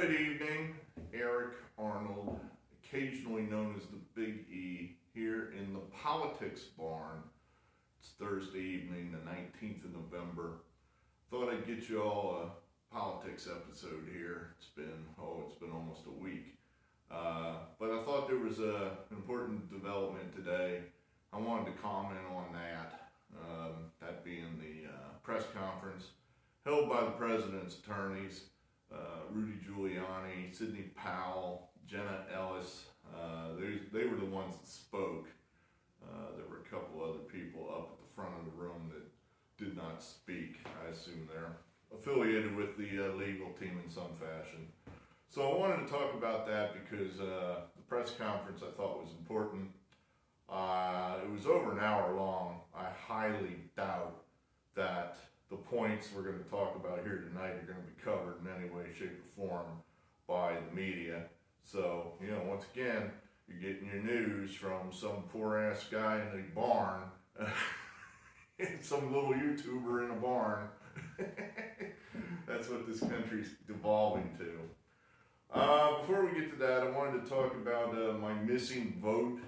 Good evening, Eric Arnold, occasionally known as the Big E, here in the Politics Barn. It's Thursday evening, the 19th of November. Thought I'd get you all a politics episode here. It's been almost a week. But I thought there was an important development today. I wanted to comment on that, that being the press conference held by the president's attorneys, Rudy, Giuliani, Sidney, Powell, Jenna Ellis. They were the ones that spoke. There were a couple other people up at the front of the room that did not speak. I assume they're affiliated with the legal team in some fashion. So I wanted to talk about that because the press conference I thought was important. It was over an hour long. I highly doubt that the points we're going to talk about here tonight are going to be covered in any way, shape, or form by the media. So, once again, you're getting your news from some poor-ass guy in a barn, some little YouTuber in a barn. That's what this country's devolving to. Before we get to that, I wanted to talk about my missing vote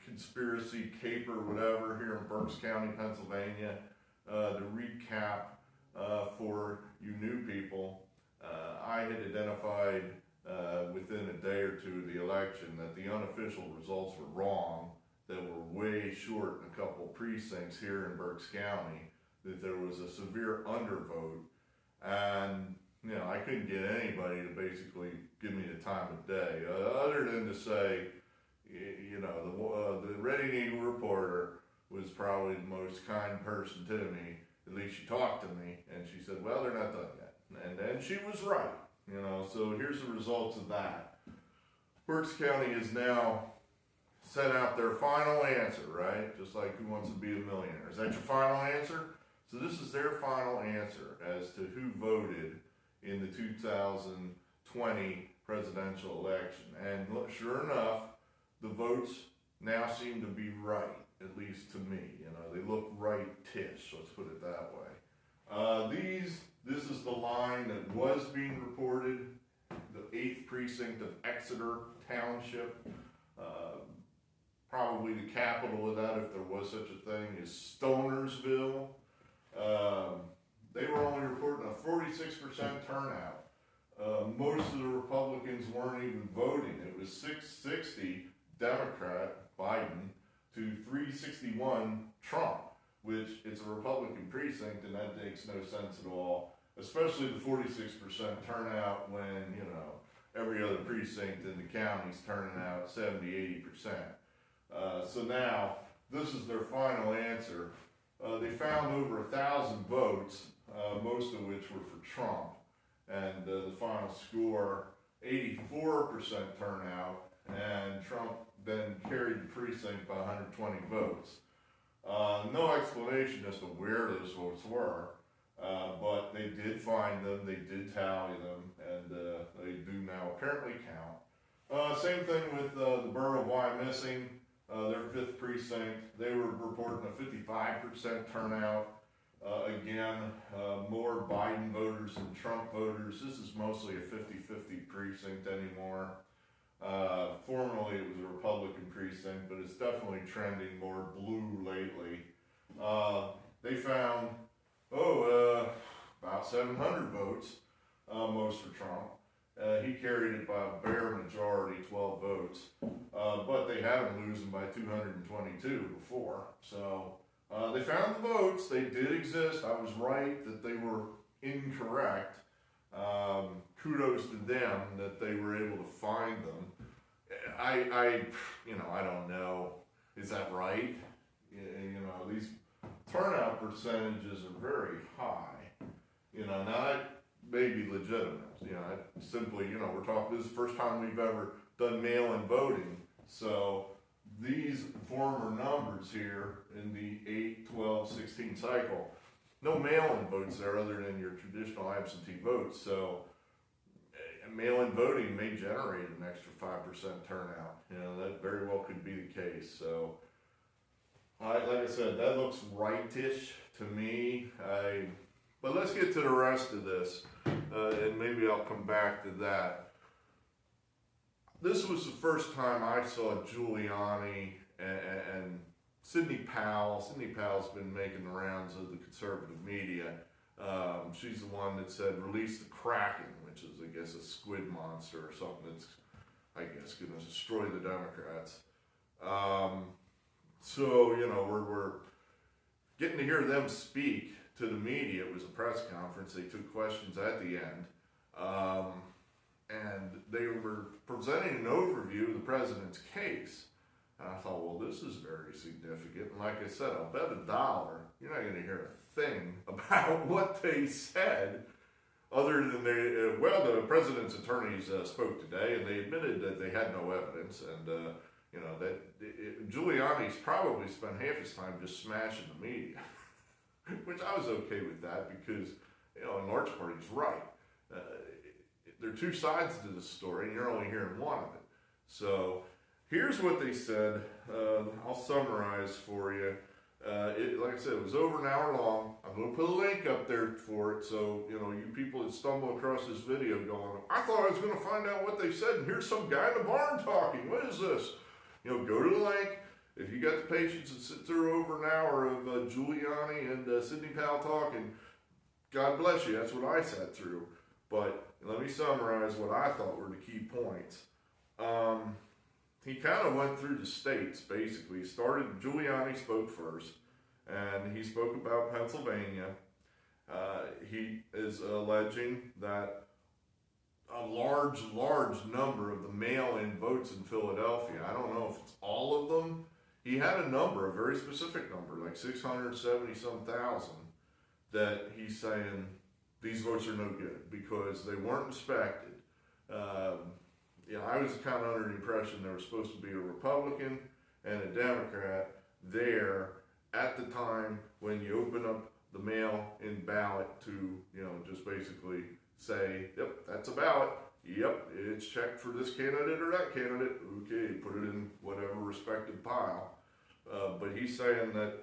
conspiracy caper, whatever, here in Berks County, Pennsylvania. To recap for you new people, I had identified within a day or two of the election that the unofficial results were wrong, that were way short in a couple of precincts here in Berks County, that there was a severe undervote, and I couldn't get anybody to basically give me the time of day, other than to say, the Reading Eagle reporter was probably the most kind person to me. At least she talked to me, and she said, well, they're not done yet. And then she was right, so here's the results of that. Berks County has now sent out their final answer, right? Just like Who Wants to Be a Millionaire. Is that your final answer? So this is their final answer as to who voted in the 2020 presidential election. And sure enough, the votes now seem to be right. At least to me, they look right-ish, let's put it that way. This is the line that was being reported, the 8th precinct of Exeter Township. Probably the capital of that, if there was such a thing, is Stonersville. They were only reporting a 46% turnout. Most of the Republicans weren't even voting. It was 660 Democrat, Biden, to 361 Trump, which it's a Republican precinct, and that makes no sense at all, especially the 46% turnout when, every other precinct in the county's turning out 70-80%. So now, this is their final answer. They found over 1,000 votes, most of which were for Trump, and the final score, 84% turnout, and Trump then carried the precinct by 120 votes. No explanation as to where those votes were, but they did find them, they did tally them, and they do now apparently count. Same thing with the borough of Wyomissing, their 5th precinct. They were reporting a 55% turnout. Again, more Biden voters than Trump voters. This is mostly a 50-50 precinct anymore. Formerly it was a Republican precinct, but it's definitely trending more blue lately. They found, about 700 votes, most for Trump. He carried it by a bare majority, 12 votes, but they had him losing by 222 before. So they found the votes, they did exist. I was right that they were incorrect. Kudos to them that they were able to find them. I don't know. Is that right? These turnout percentages are very high. Now that may be legitimate. Simply, we're talking, this is the first time we've ever done mail-in voting. So these former numbers here in the 8, 12, 16 cycle, no mail-in votes there other than your traditional absentee votes. So mail-in voting may generate an extra 5% turnout. That very well could be the case. So, like I said, that looks rightish to me. But let's get to the rest of this. and maybe I'll come back to that. This was the first time I saw Giuliani and Sidney Powell. Sidney Powell's been making the rounds of the conservative media. She's the one that said, release the Kraken, which is, I guess, a squid monster or something that's, I guess, going to destroy the Democrats. So, you know, we're getting to hear them speak to the media. It was a press conference. They took questions at the end. And they were presenting an overview of the president's case. And I thought, well, this is very significant. And like I said, I'll bet $1 you're not going to hear a thing about what they said, other than the president's attorneys spoke today, and they admitted that they had no evidence, and you know that Giuliani's probably spent half his time just smashing the media, which I was okay with that because, you know, in large part he's right. There are two sides to this story, and you're only hearing one of it. So here's what they said. I'll summarize for you. Like I said, it was over an hour long. I'm going to put a link up there for it, so, you know, you people that stumble across this video going, I thought I was going to find out what they said, and here's some guy in the barn talking. What is this? You know, go to the link. If you got the patience to sit through over an hour of Giuliani and Sidney Powell talking, God bless you. That's what I sat through. But let me summarize what I thought were the key points. He kind of went through the states, basically. Giuliani spoke first, and he spoke about Pennsylvania. He is alleging that a large number of the mail-in votes in Philadelphia, I don't know if it's all of them, he had a number, a very specific number, like 670-some thousand, that he's saying these votes are no good because they weren't inspected. You know, I was kind of under the impression there was supposed to be a Republican and a Democrat there at the time when you open up the mail-in ballot to, you know, just basically say, yep, that's a ballot. Yep, it's checked for this candidate or that candidate. Okay, put it in whatever respective pile. But he's saying that,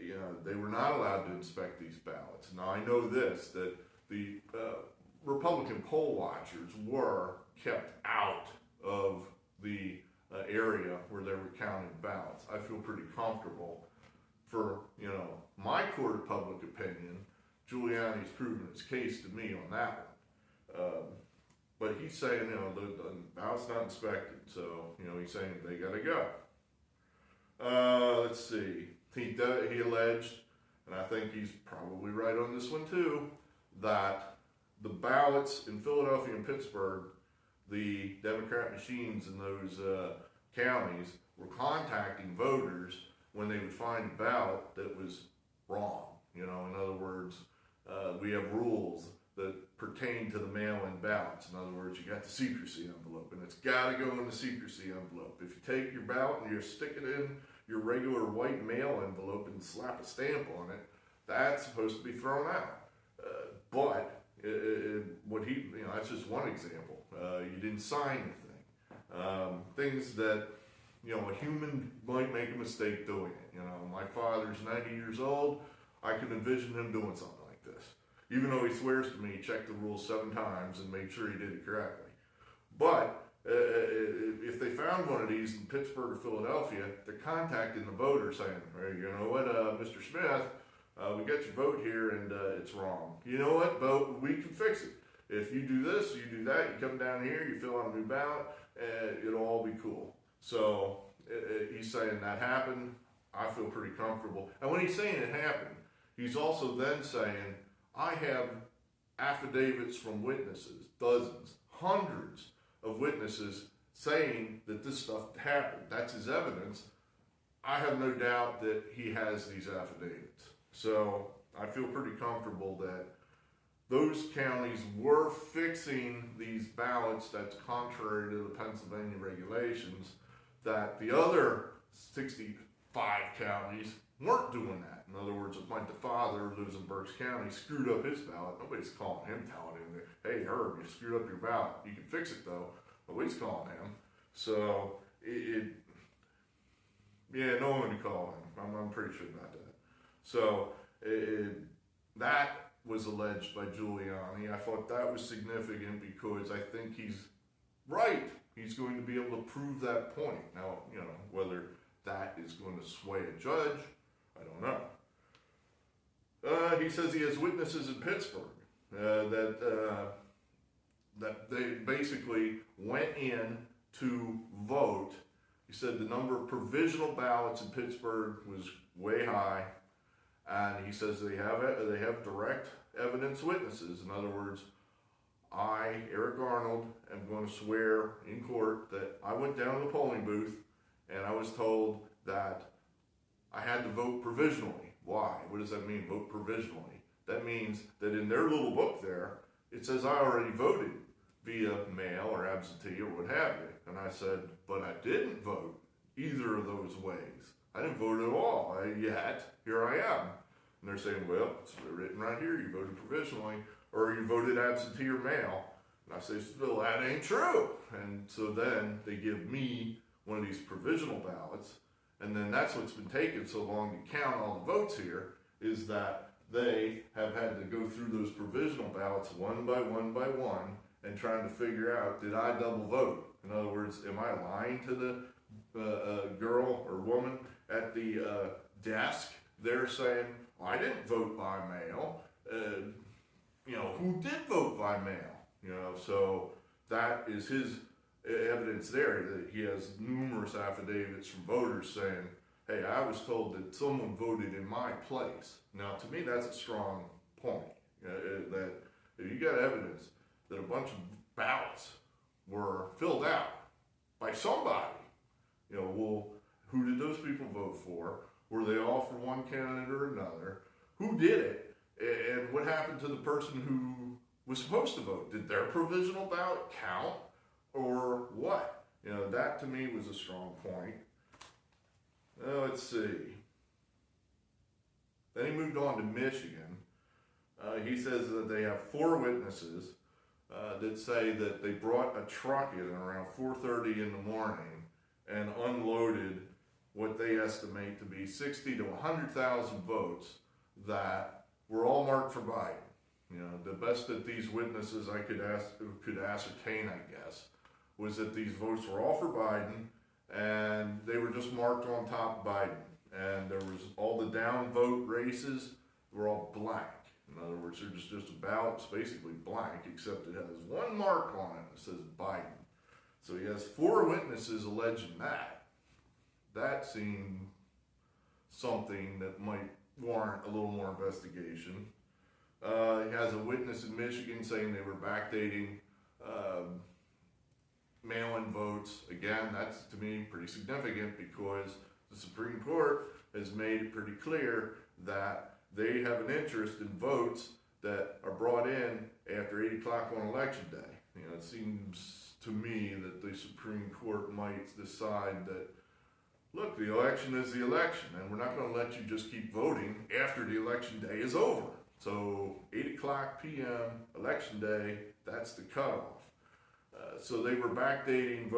you know, they were not allowed to inspect these ballots. Now, I know this, that the Republican poll watchers were kept out of the area where they were counting ballots. I feel pretty comfortable for, you know, my court of public opinion. Giuliani's proven his case to me on that one. But he's saying, you know, the ballot's not inspected, so, you know, he's saying they gotta go. Let's see. He alleged, and I think he's probably right on this one too, that the ballots in Philadelphia and Pittsburgh, the Democrat machines in those counties were contacting voters when they would find a ballot that was wrong. You know, in other words, we have rules that pertain to the mail-in ballots. In other words, you got the secrecy envelope, and it's got to go in the secrecy envelope. If you take your ballot and you stick it in your regular white mail envelope and slap a stamp on it, that's supposed to be thrown out. But what he, you know, that's just one example. You didn't sign anything. Things that, you know, a human might make a mistake doing it. You know, my father's 90 years old. I can envision him doing something like this. Even though he swears to me, he checked the rules 7 times and made sure he did it correctly. But if they found one of these in Pittsburgh or Philadelphia, they're contacting the voter saying, hey, you know what, Mr. Smith, we got your vote here and it's wrong. You know what, vote, we can fix it. If you do this, you do that, you come down here, you fill out a new ballot, it'll all be cool. So he's saying that happened. I feel pretty comfortable. And when he's saying it happened, he's also then saying, I have affidavits from witnesses, dozens, hundreds of witnesses saying that this stuff happened. That's his evidence. I have no doubt that he has these affidavits. So I feel pretty comfortable that those counties were fixing these ballots that's contrary to the Pennsylvania regulations, that the other 65 counties weren't doing that. In other words, if my father who lives in Berks County screwed up his ballot, nobody's calling him telling him that, hey Herb, you screwed up your ballot. You can fix it though. Nobody's calling him. So yeah, no one would call him. I'm pretty sure about that. So that was alleged by Giuliani. I thought that was significant because I think he's right. He's going to be able to prove that point. Now, whether that is going to sway a judge, I don't know. He says he has witnesses in Pittsburgh that they basically went in to vote. He said the number of provisional ballots in Pittsburgh was way high, and he says they have direct evidence witnesses. In other words, I, Eric Arnold, am going to swear in court that I went down to the polling booth and I was told that I had to vote provisionally. Why? What does that mean, vote provisionally? That means that in their little book there, it says I already voted via mail or absentee or what have you. And I said, but I didn't vote either of those ways. I didn't vote at all yet. Here I am. And they're saying, well, it's written right here. You voted provisionally or you voted absentee or mail. And I say, well, that ain't true. And so then they give me one of these provisional ballots. And then that's what's been taking so long to count all the votes here, is that they have had to go through those provisional ballots one by one and trying to figure out, did I double vote? In other words, am I lying to the girl or woman at the desk? They're saying, I didn't vote by mail. Who did vote by mail? So that is his evidence there, that he has numerous affidavits from voters saying, hey, I was told that someone voted in my place. Now, to me, that's a strong point, that if you got evidence that a bunch of ballots were filled out by somebody, well, who did those people vote for? Were they all for one candidate or another? Who did it? And what happened to the person who was supposed to vote? Did their provisional ballot count or what? That to me was a strong point. Let's see. Then he moved on to Michigan. He says that they have 4 witnesses that say that they brought a truck in around 4:30 in the morning and unloaded what they estimate to be 60 to 100,000 votes that were all marked for Biden. The best that these witnesses I could ascertain, I guess, was that these votes were all for Biden and they were just marked on top Biden. And there was all the down vote races were all blank. In other words, they're just a ballot. It's basically blank, except it has one mark on it that says Biden. So he has 4 witnesses alleging that. That seemed something that might warrant a little more investigation. He has a witness in Michigan saying they were backdating mail-in votes. Again, that's to me pretty significant because the Supreme Court has made it pretty clear that they have an interest in votes that are brought in after 8 o'clock on election day. It seems to me that the Supreme Court might decide that, look, the election is the election, and we're not going to let you just keep voting after the election day is over. So 8 o'clock p.m. election day, that's the cutoff. So they were backdating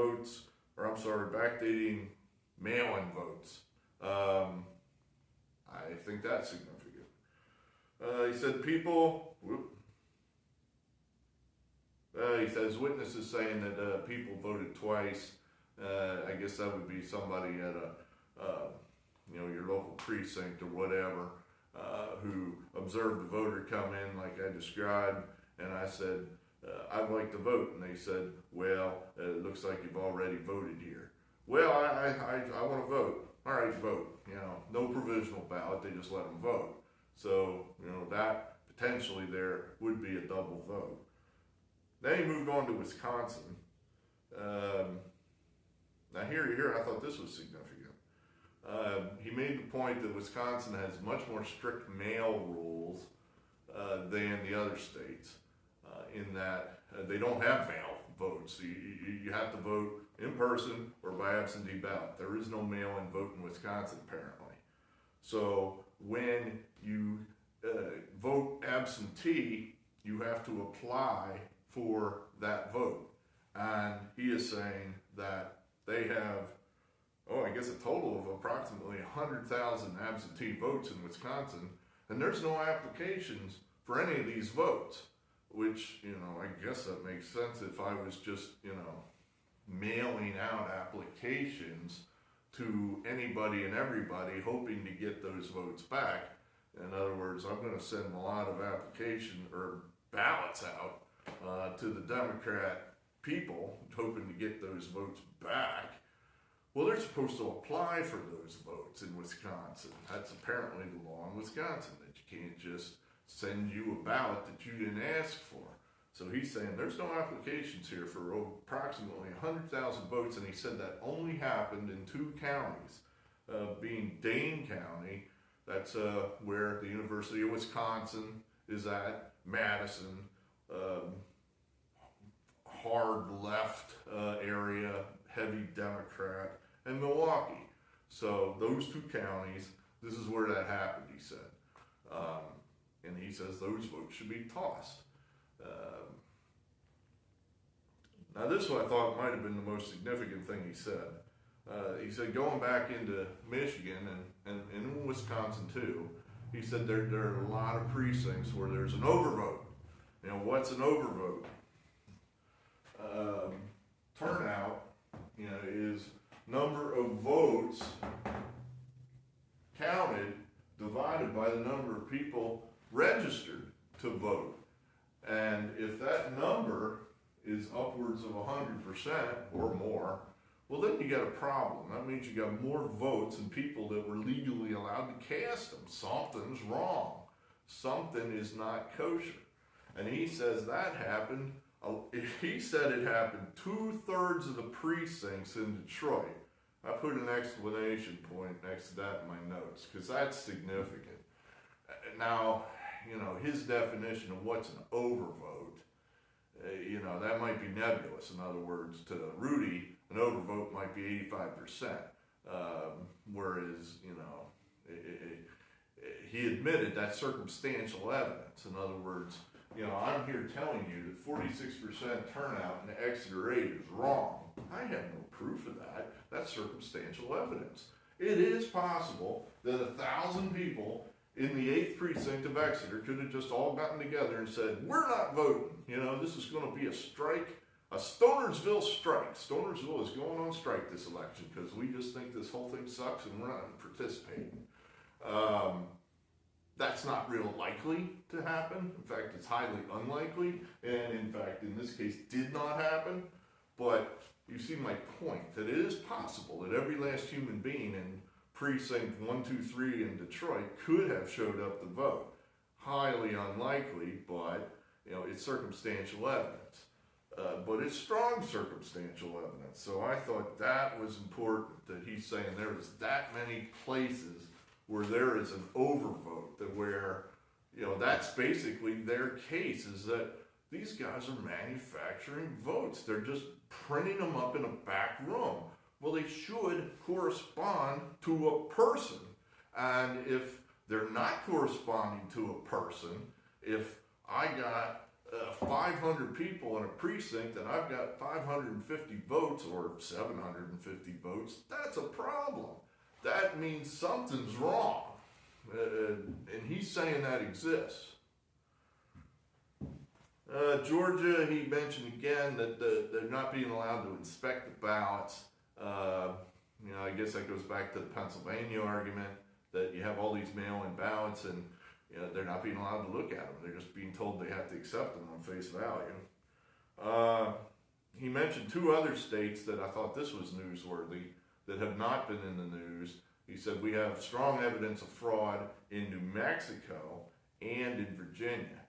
backdating mail-in votes. I think that's significant. He said he says witnesses saying that people voted twice. I guess that would be somebody at your local precinct or whatever, who observed the voter come in like I described, and I said, I'd like to vote, and they said, well, it looks like you've already voted here. Well, I want to vote. All right, vote. No provisional ballot, they just let them vote. So, that potentially there would be a double vote. Then he moved on to Wisconsin. Now here, I thought this was significant. He made the point that Wisconsin has much more strict mail rules than the other states, in that they don't have mail votes. You have to vote in person or by absentee ballot. There is no mail-in vote in Wisconsin, apparently. So when you vote absentee, you have to apply for that vote. And he is saying that they have, I guess a total of approximately 100,000 absentee votes in Wisconsin, and there's no applications for any of these votes, which, you know, I guess that makes sense if I was just, you know, mailing out applications to anybody and everybody hoping to get those votes back. In other words, I'm going to send a lot of application or ballots out to the Democrat people hoping to get those votes back. Well, they're supposed to apply for those votes in Wisconsin. That's apparently the law in Wisconsin, that you can't just send you a ballot that you didn't ask for. So he's saying there's no applications here for approximately 100,000 votes, and he said that only happened in 2 counties, being Dane County, that's where the University of Wisconsin is at, Madison, hard left area, heavy Democrat, and Milwaukee. So those 2 counties, this is where that happened, he said. And he says those votes should be tossed. Now this one I thought might have been the most significant thing he said. He said going back into Michigan and in Wisconsin too, he said there are a lot of precincts where there's an overvote. You know, what's an overvote? Turnout, you know, is number of votes counted divided by the number of people registered to vote. And if that number is upwards of 100% or more, well, then you got a problem. That means you got more votes than people that were legally allowed to cast them. Something's wrong. Something is not kosher. And he says that happened. He said it happened 2/3 of the precincts in Detroit. I put an exclamation point next to that in my notes because that's significant. Now, you know, his definition of what's an overvote, you know, that might be nebulous. In other words, to Rudy, an overvote might be 85%, whereas, you know, he admitted that's circumstantial evidence. In other words, you know, I'm here telling you that 46% turnout in Exeter 8 is wrong. I have no proof of that. That's circumstantial evidence. It is possible that 1,000 people in the 8th precinct of Exeter could have just all gotten together and said, we're not voting. You know, this is going to be a strike, a Stonersville strike. Stonersville is going on strike this election because we just think this whole thing sucks and we're not participating. That's not real likely to happen. In fact, it's highly unlikely. And in fact, in this case, did not happen. But you see my point, that it is possible that every last human being in precinct 1, 2, 3 in Detroit could have showed up to vote. Highly unlikely, but you know, it's circumstantial evidence. But it's strong circumstantial evidence. So I thought that was important, that he's saying there was that many places where there is an overvote, that where, you know, that's basically their case, is that these guys are manufacturing votes. They're just printing them up in a back room. Well, they should correspond to a person. And if they're not corresponding to a person, if I got 500 people in a precinct and I've got 550 votes or 750 votes, that's a problem. That means something's wrong. And he's saying that exists. Georgia, he mentioned again that they're not being allowed to inspect the ballots. You know, I guess that goes back to the Pennsylvania argument that you have all these mail-in ballots and, you know, they're not being allowed to look at them. They're just being told they have to accept them on face value. He mentioned 2 other states that I thought this was newsworthy that have not been in the news. He said we have strong evidence of fraud in New Mexico and in Virginia.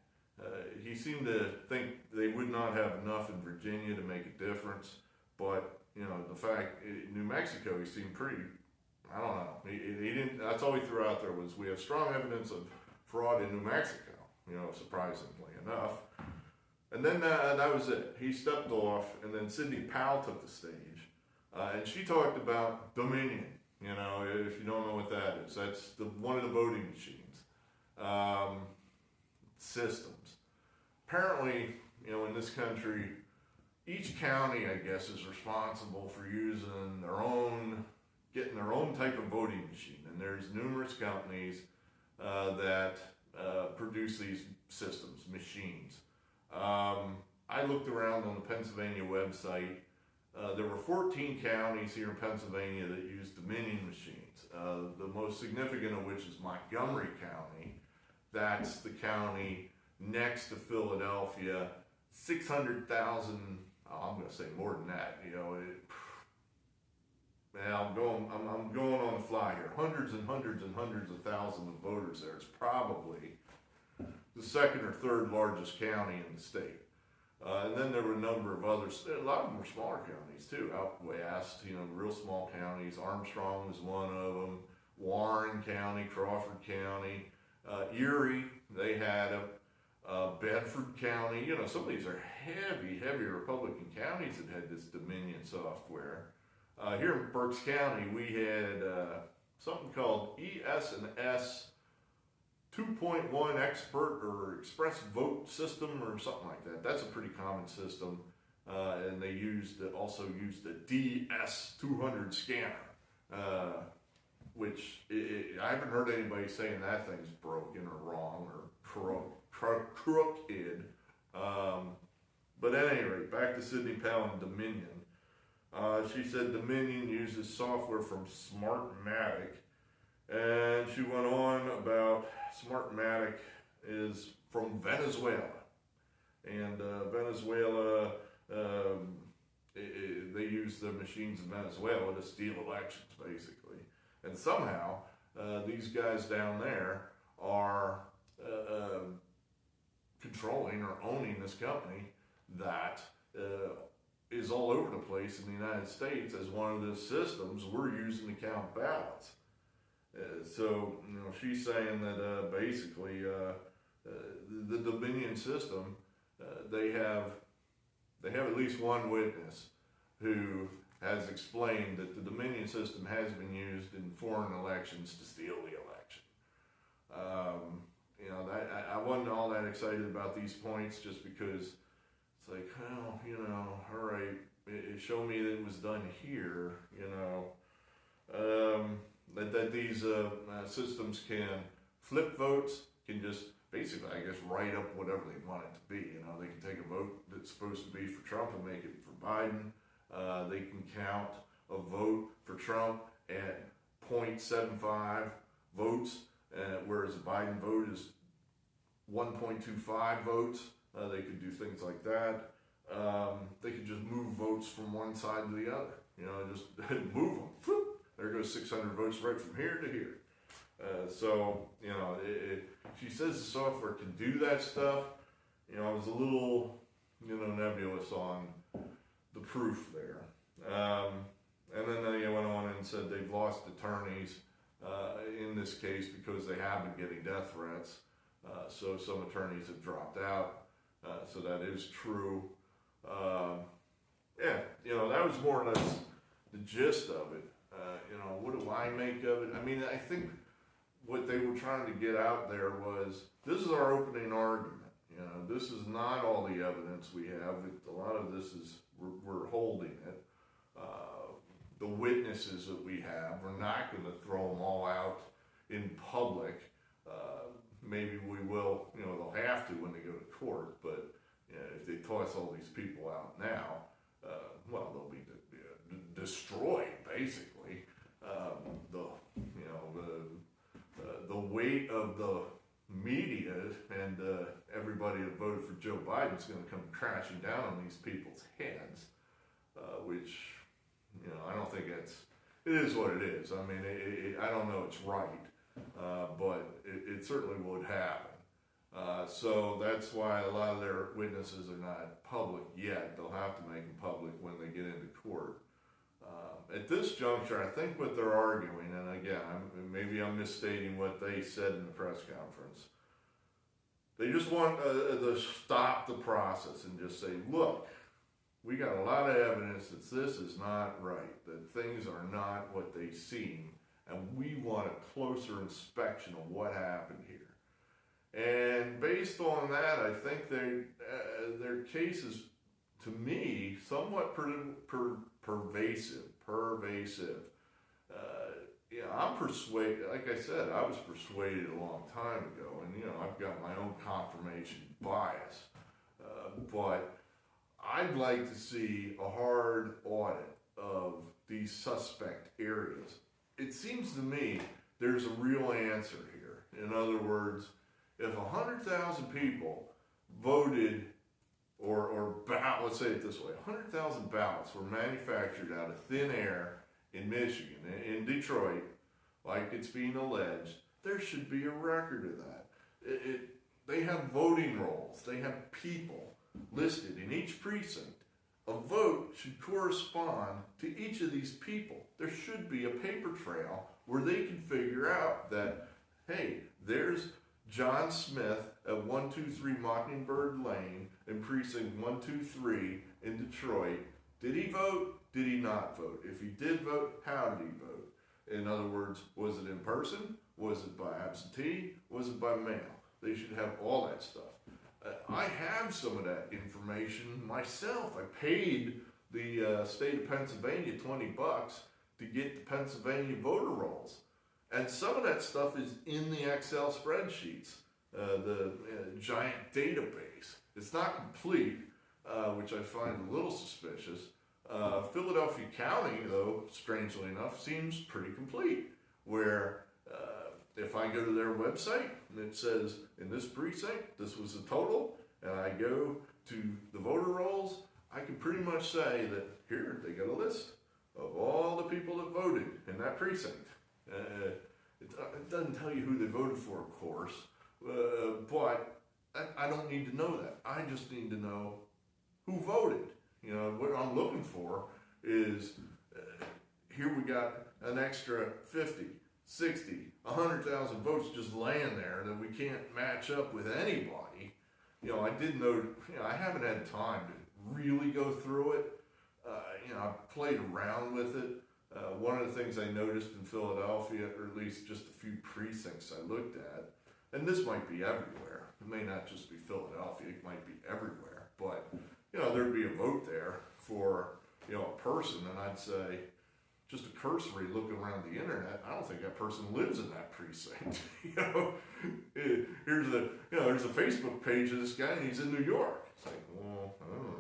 He seemed to think they would not have enough in Virginia to make a difference, but you know, the fact in New Mexico, he seemed pretty, I don't know, he didn't, that's all he threw out there was we have strong evidence of fraud in New Mexico, you know, surprisingly enough. And then that was it. He stepped off, and then Sidney Powell took the stage, and she talked about Dominion. You know, if you don't know what that is, that's one of the voting machines. Systems. Apparently, you know, in this country, each county, I guess, is responsible for using getting their own type of voting machine. And there's numerous companies that produce these systems, machines. I looked around on the Pennsylvania website. There were 14 counties here in Pennsylvania that used Dominion machines. The most significant of which is Montgomery County. That's the county next to Philadelphia. 600,000. I'm going to say more than that. I'm going on the fly here. Hundreds and hundreds and hundreds of thousands of voters there. It's probably the second or third largest county in the state. And then there were a number of others. A lot of them were smaller counties too, out west. Real small counties. Armstrong was one of them. Warren County, Crawford County, Erie. They had Bedford County. Some of these are heavy Republican counties that had this Dominion software. Here in Berks County, we had something called ES&S 2.1 Expert or Express Vote System or something like that. That's a pretty common system. And they also used the DS200 scanner, which I haven't heard anybody saying that thing's broken or wrong or crooked. But at any rate, back to Sidney Powell and Dominion. She said Dominion uses software from Smartmatic, and she went on about Smartmatic is from Venezuela, and Venezuela, they use the machines in Venezuela to steal elections, basically, and somehow these guys down there are controlling or owning this company that is all over the place in the United States as one of the systems we're using to count ballots. So she's saying that basically the Dominion system, they have at least one witness who has explained that the Dominion system has been used in foreign elections to steal the election. I wasn't all that excited about these points just because it's like, all right, show me that it was done here, that these systems can flip votes, can just basically, I guess, write up whatever they want it to be. They can take a vote that's supposed to be for Trump and make it for Biden. They can count a vote for Trump at 0.75 votes, whereas a Biden vote is 1.25 votes. They could do things like that. They could just move votes from one side to the other. Just move them. Whoop, there goes 600 votes right from here to here. She says the software can do that stuff. I was a little, nebulous on the proof there. And then they went on and said they've lost attorneys in this case because they have been getting death threats. So some attorneys have dropped out. So that is true. That was more or less the gist of it. What do I make of it? I think what they were trying to get out there was, this is our opening argument. This is not all the evidence we have. A lot of this is, we're holding it. The witnesses that we have, we're not going to throw them all out in public. Maybe we will, they'll have to when they go to court, but if they toss all these people out now, they'll be destroyed, basically. The weight of the media and everybody that voted for Joe Biden is going to come crashing down on these people's heads, which, I don't think it is what it is. I don't know it's right, but it certainly would happen. So that's why a lot of their witnesses are not public yet. They'll have to make them public when they get into court. At this juncture, I think what they're arguing, and again, maybe I'm misstating what they said in the press conference, they just want to stop the process and just say, look, we got a lot of evidence that this is not right, that things are not what they seem, and we want a closer inspection of what happened here. And based on that, I think their case is, to me, somewhat pervasive. I'm persuaded, like I said, I was persuaded a long time ago, and I've got my own confirmation bias, but I'd like to see a hard audit of these suspect areas. It seems to me there's a real answer here. In other words, if 100,000 people voted, let's say it this way, 100,000 ballots were manufactured out of thin air in Michigan, in Detroit, like it's being alleged, there should be a record of that. They have voting rolls, they have people listed in each precinct. A vote should correspond to each of these people. There should be a paper trail where they can figure out that, hey, there's John Smith at 123 Mockingbird Lane in precinct 123 in Detroit. Did he vote? Did he not vote? If he did vote, how did he vote? In other words, was it in person? Was it by absentee? Was it by mail? They should have all that stuff. I have some of that information myself. I paid the state of Pennsylvania $20 to get the Pennsylvania voter rolls. And some of that stuff is in the Excel spreadsheets, the giant database. It's not complete, which I find a little suspicious. Philadelphia County, though, strangely enough, seems pretty complete, where if I go to their website and it says in this precinct, this was the total, and I go to the voter rolls, I can pretty much say that here, they got a list of all the people that voted in that precinct. It doesn't tell you who they voted for, of course, but I don't need to know that. I just need to know who voted. What I'm looking for is, here we got an extra 50, 60, 100,000 votes just laying there that we can't match up with anybody. I did know, I haven't had time to really go through it. I've played around with it. One of the things I noticed in Philadelphia, or at least just a few precincts I looked at, and this might be everywhere. It may not just be Philadelphia, it might be everywhere. But, there'd be a vote there for, a person, and I'd say, just a cursory look around the internet, I don't think that person lives in that precinct. There's a Facebook page of this guy, and he's in New York. It's like, well, I don't know.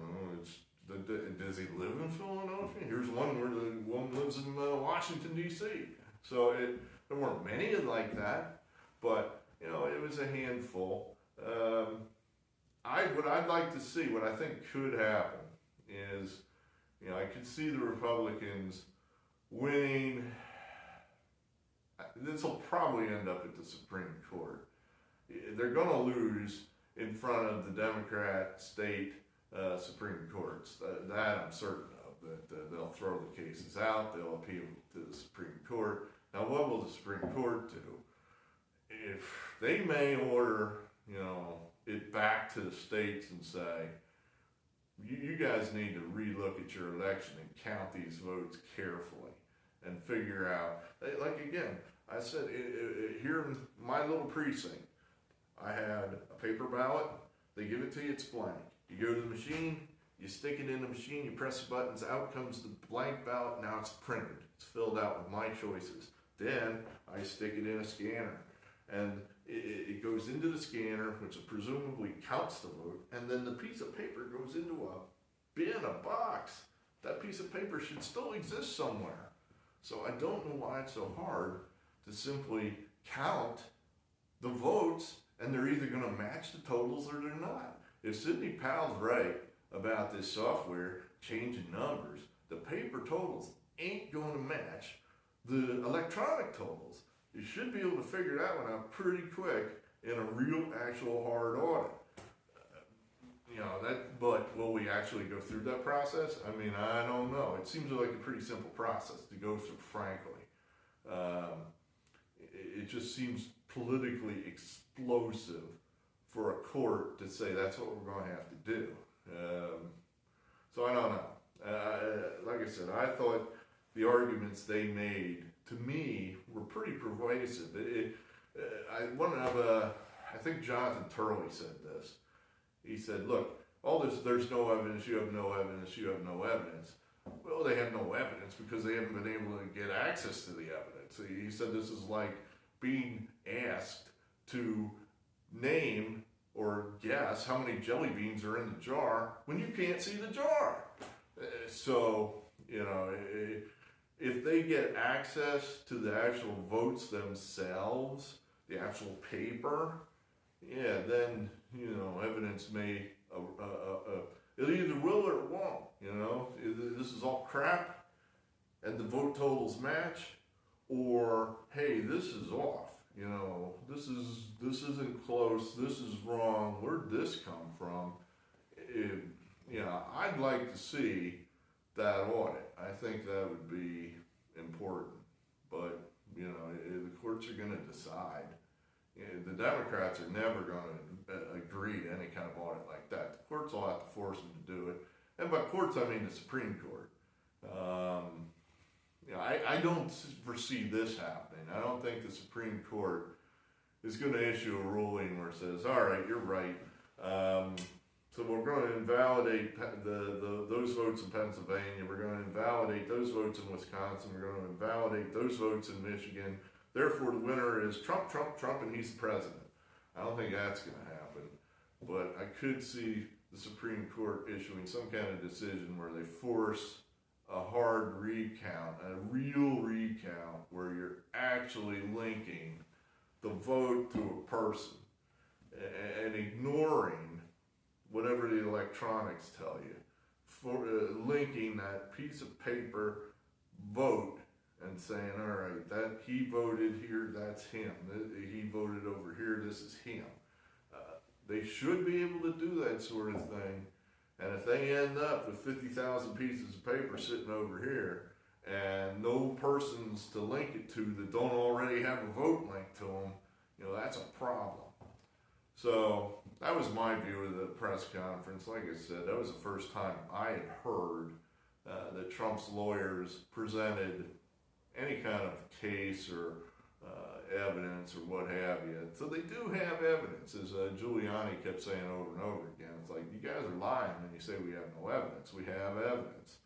Does he live in Philadelphia? Here's one where the one lives in Washington, D.C. So there weren't many like that, but it was a handful. What I'd like to see, what I think could happen is, I could see the Republicans winning. This will probably end up at the Supreme Court. They're going to lose in front of the Democrat state Supreme Courts. That I'm certain of. That they'll throw the cases out. They'll appeal to the Supreme Court. Now, what will the Supreme Court do? If they may order, it back to the states and say, you guys need to relook at your election and count these votes carefully and figure out, like again, I said, here in my little precinct, I had a paper ballot. They give it to you, it's blank. You go to the machine, you stick it in the machine, you press the buttons, out comes the blank ballot, now it's printed. It's filled out with my choices. Then I stick it in a scanner, and it goes into the scanner, which presumably counts the vote, and then the piece of paper goes into a bin, a box. That piece of paper should still exist somewhere. So I don't know why it's so hard to simply count the votes, and they're either going to match the totals or they're not. If Sidney Powell's right about this software changing numbers, the paper totals ain't going to match the electronic totals. You should be able to figure that one out pretty quick in a real, actual hard audit. But will we actually go through that process? I mean, I don't know. It seems like a pretty simple process to go through, frankly. It just seems politically explosive for a court to say that's what we're going to have to do. So I don't know. Like I said, I thought the arguments they made, to me, were pretty pervasive. I think Jonathan Turley said this. He said, look, all this, there's no evidence, you have no evidence, you have no evidence. Well, they have no evidence because they haven't been able to get access to the evidence. He said this is like being asked to name or guess how many jelly beans are in the jar when you can't see the jar. So, if they get access to the actual votes themselves, the actual paper, yeah, then, evidence may, it either will or it won't, This is all crap and the vote totals match, or, hey, this is off. This isn't close. This is wrong. Where'd this come from? I'd like to see that audit. I think that would be important. But the courts are going to decide. The Democrats are never going to agree to any kind of audit like that. The courts will have to force them to do it. And by courts, I mean the Supreme Court. I don't foresee this happening. I don't think the Supreme Court is going to issue a ruling where it says, all right, you're right. So we're going to invalidate those votes in Pennsylvania. We're going to invalidate those votes in Wisconsin. We're going to invalidate those votes in Michigan. Therefore, the winner is Trump, Trump, Trump, and he's the president. I don't think that's going to happen. But I could see the Supreme Court issuing some kind of decision where they force a hard recount, a real recount, where you're actually linking the vote to a person and ignoring whatever the electronics tell you, for linking that piece of paper vote and saying, all right, that he voted here, that's him. He voted over here, this is him. They should be able to do that sort of thing. And if they end up with 50,000 pieces of paper sitting over here and no persons to link it to that don't already have a vote linked to them, that's a problem. So that was my view of the press conference. Like I said, that was the first time I had heard that Trump's lawyers presented any kind of case or evidence or what have you. So they do have evidence, as Giuliani kept saying over and over again. It's like, you guys are lying when you say we have no evidence. We have evidence.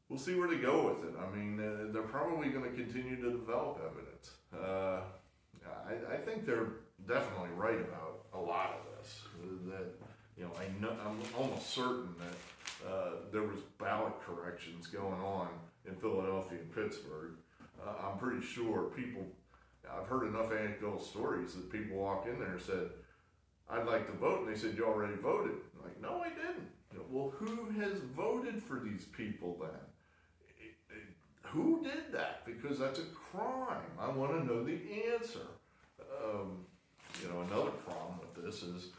We'll see where they go with it. I mean, they're probably going to continue to develop evidence. I think they're definitely right about a lot of this. I'm almost certain that there was ballot corrections going on in Philadelphia and Pittsburgh. I'm pretty sure I've heard enough anecdotal stories that people walk in there and said, I'd like to vote. And they said, you already voted. I'm like, no, I didn't. Well, who has voted for these people then? Who did that? Because that's a crime. I want to know the answer. Another problem with this is,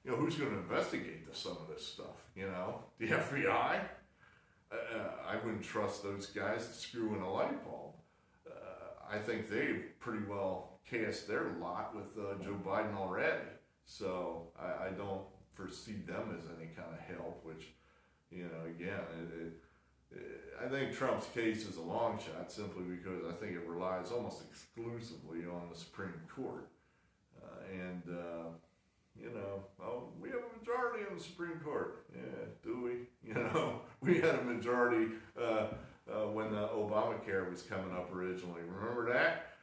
who's going to investigate some of this stuff? The FBI? I wouldn't trust those guys to screw in a light bulb. I think they've pretty well cast their lot with Joe Biden already. So I don't foresee them as any kind of help, which, again, I think Trump's case is a long shot simply because I think it relies almost exclusively on the Supreme Court. We have a majority on the Supreme Court. Yeah, do we? We had a majority when the Obamacare was coming up originally. Remember that?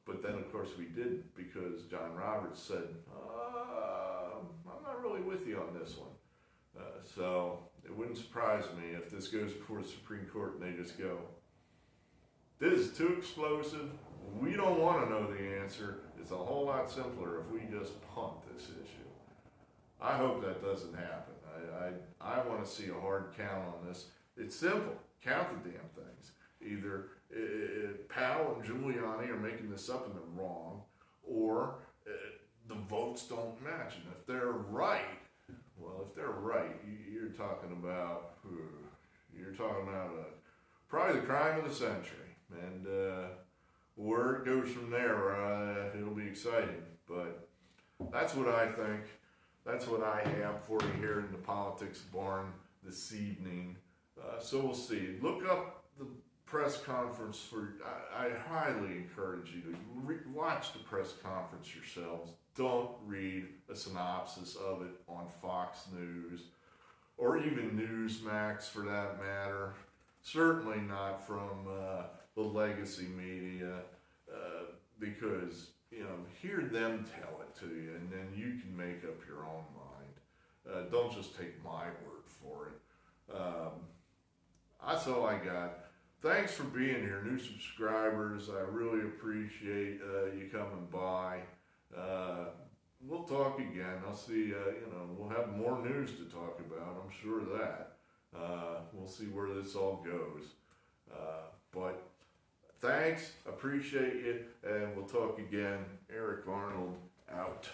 But then, of course, we didn't because John Roberts said, I'm not really with you on this one. So it wouldn't surprise me if this goes before the Supreme Court and they just go, this is too explosive. We don't want to know the answer. It's a whole lot simpler if we just punt this issue. I hope that doesn't happen. I want to see a hard count on this. It's simple. Count the damn things. Either Powell and Giuliani are making this up and they're wrong, or the votes don't match. And if they're right, you're talking about probably the crime of the century. And where it goes from there, it'll be exciting. But that's what I think. That's what I have for you here in the Politics Barn this evening. So we'll see. Look up the press conference I highly encourage you to watch the press conference yourselves. Don't read a synopsis of it on Fox News or even Newsmax for that matter. Certainly not from the legacy media, because, hear them tell it to you and then you can make up your own mind. Don't just take my word for it. That's all I got. Thanks for being here, new subscribers. I really appreciate you coming by. We'll talk again. I'll see, we'll have more news to talk about. I'm sure of that. We'll see where this all goes. But thanks, appreciate you, and we'll talk again. Eric Arnold, out.